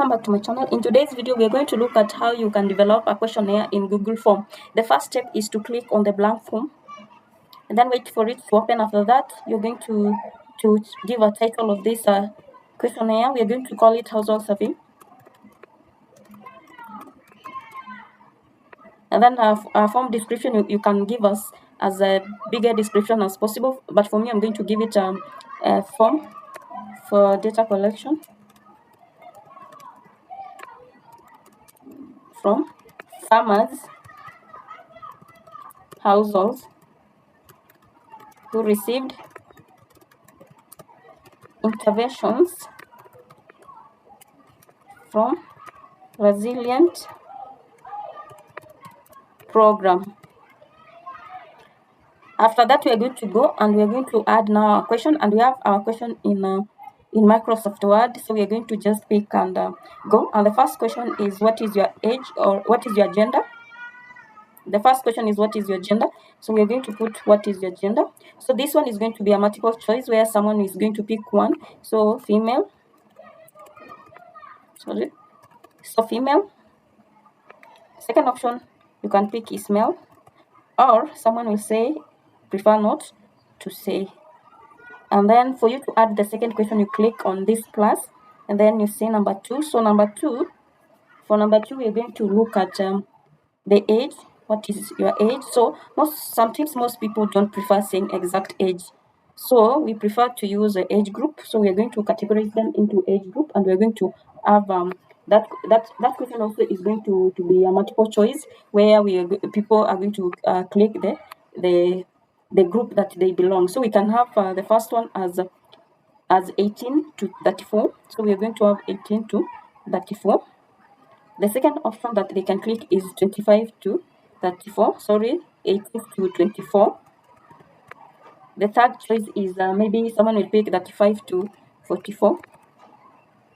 welcome back to my channel. In today's video, we are going to look at how you can develop a questionnaire in Google Form. The first step is to click on the blank form and then wait for it to open. After that, you're going to give a title of this questionnaire. We are going to call it household survey. And then a form description you can give us as a bigger description as possible. But for me, I'm going to give it a form for data collection from farmers households who received interventions from resilient program. After that, we are going to go and we are going to add now a question, and we have our question in Microsoft Word. So we are going to just pick and go. And the first question is, what is your age, or what is your gender? The first question is, what is your gender? So we are going to put what is your gender. So this one is going to be a multiple choice where someone is going to pick one. So female. Sorry. So female. Second option you can pick is male, or someone will say prefer not to say. And then for you to add the second question, you click on this plus, and then you say number 2. So for number 2, we're going to look at the age. What is your age? So sometimes most people don't prefer saying exact age. So we prefer to use the age group. So we are going to categorize them into age group, and we're going to have that question also is going to be a multiple choice where people are going to click the group that they belong. So we can have the first one as 18 to 34. So we are going to have 18 to 34. The second option that they can click is 25 to 34. Sorry, 18 to 24. The third choice is maybe someone will pick 35 to 44.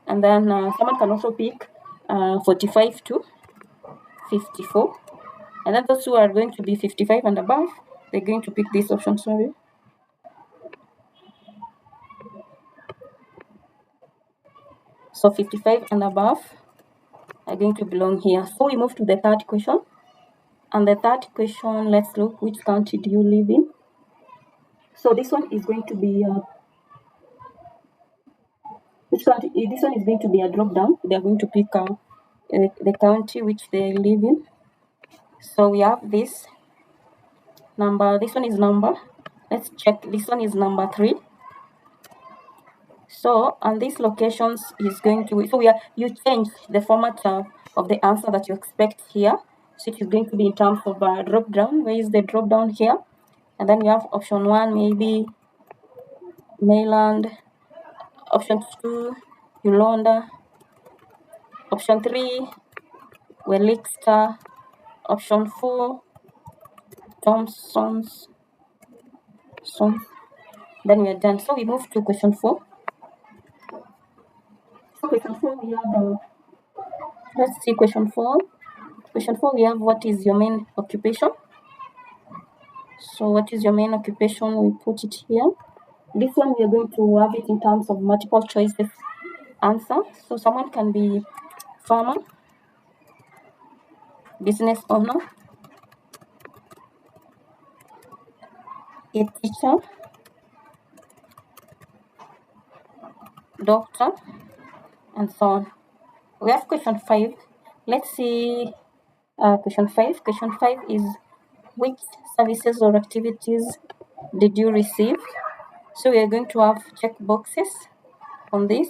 And then someone can also pick 45 to 54. And then those who are going to be 55 and above, they're going to pick this option, sorry. So 55 and above are going to belong here. So we move to the third question. And the third question, let's look, which county do you live in? So this one is going to be this one is going to be a drop down. They are going to pick the county which they live in. So we have this number. This one is number. Let's check. This one is number 3. So and these locations is going to you change the format of the answer that you expect here. So it is going to be in terms of drop down. Where is the drop down here? And then you have option 1, maybe Mainland. Option 2, Yolanda. Option 3, Welixter. Option 4, Thompson's. Then we are done. So we move to question 4. So question 4, we have let's see question 4. Question 4, we have what is your main occupation? So what is your main occupation? We put it here. This one we are going to have it in terms of multiple choices answer. So someone can be farmer, business owner, a teacher, doctor, and so on. We have question 5. Let's see question 5. Question 5 is, which services or activities did you receive? So we are going to have check boxes on this.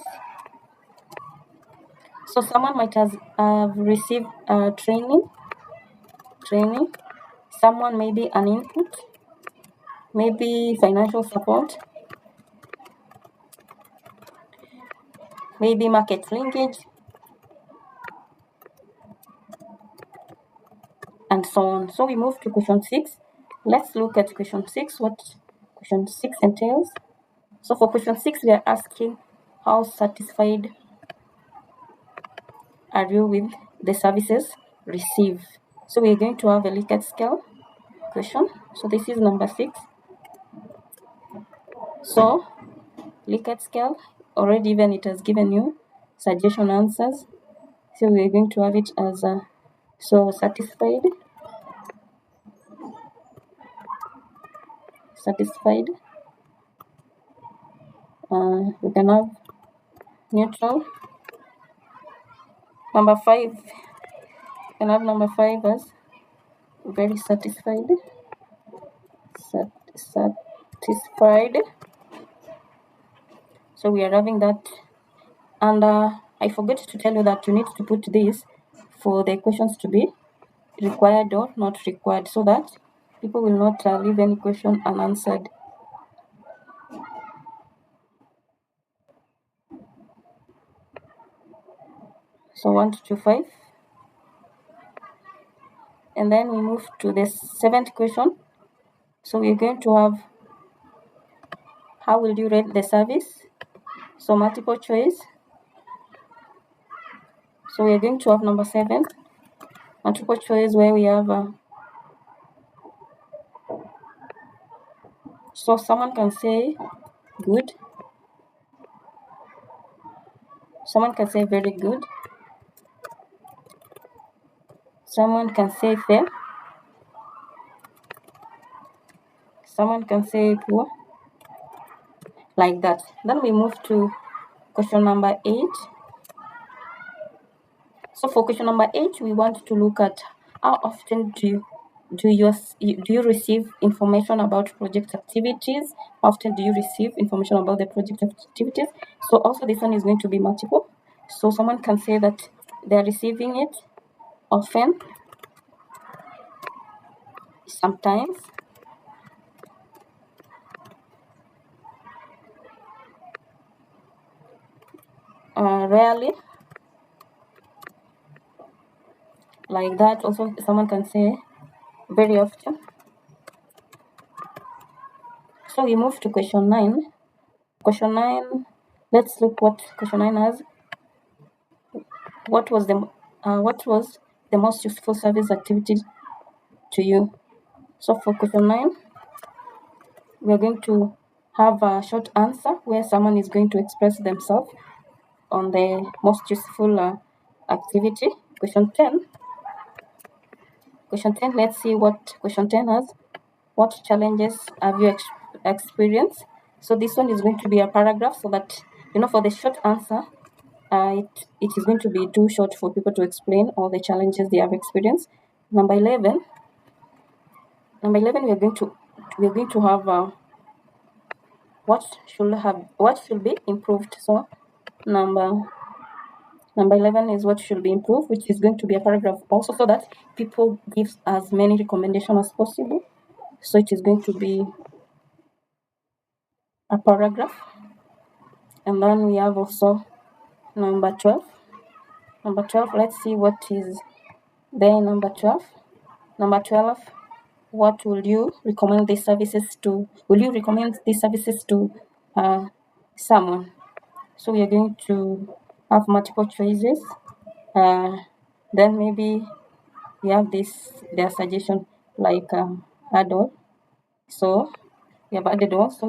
So someone might have received training. Someone maybe an input, maybe financial support, maybe market linkage, and so on. So we move to question 6. Let's look at question 6, what question 6 entails. So for question 6, we are asking, how satisfied are you with the services received? So we are going to have a Likert scale question. So this is number 6. So Likert scale, already even it has given you suggestion answers. So we're going to have it as so satisfied, satisfied. We can have neutral. Number 5, we can have number 5 as very satisfied, satisfied. So we are having that. And I forgot to tell you that you need to put this for the questions to be required or not required, so that people will not leave any question unanswered. So 1 to 5. And then we move to the 7th question. So we're going to have, how will you rate the service? So multiple choice. So we're going to have number 7, multiple choice, where we have so someone can say good, someone can say very good, someone can say fair, someone can say poor, like that. Then we move to question number 8. So for question number 8, we want to look at how often do you receive information about project activities? How often do you receive information about the project activities? So also this one is going to be multiple. So someone can say that they are receiving it often, sometimes, rarely, like that. Also someone can say very often. So we move to question 9. Question 9, let's look what question 9 has. What was the most useful service activity to you? So for question 9, we are going to have a short answer where someone is going to express themselves on the most useful activity. Question 10. Question 10, let's see what question 10 has. What challenges have you experienced? So this one is going to be a paragraph, so that, for the short answer, it is going to be too short for people to explain all the challenges they have experienced. Number 11, we are going to have what should be improved. So number 11 is what should be improved, which is going to be a paragraph also, so that people give as many recommendations as possible. So it is going to be a paragraph. And then we have also number 12. Number 12, let's see what is there in number 12. Number 12, what will you recommend these services to? Will you recommend these services to someone? So we are going to have multiple choices. Then maybe we have their suggestion, like add all. So we have added all. So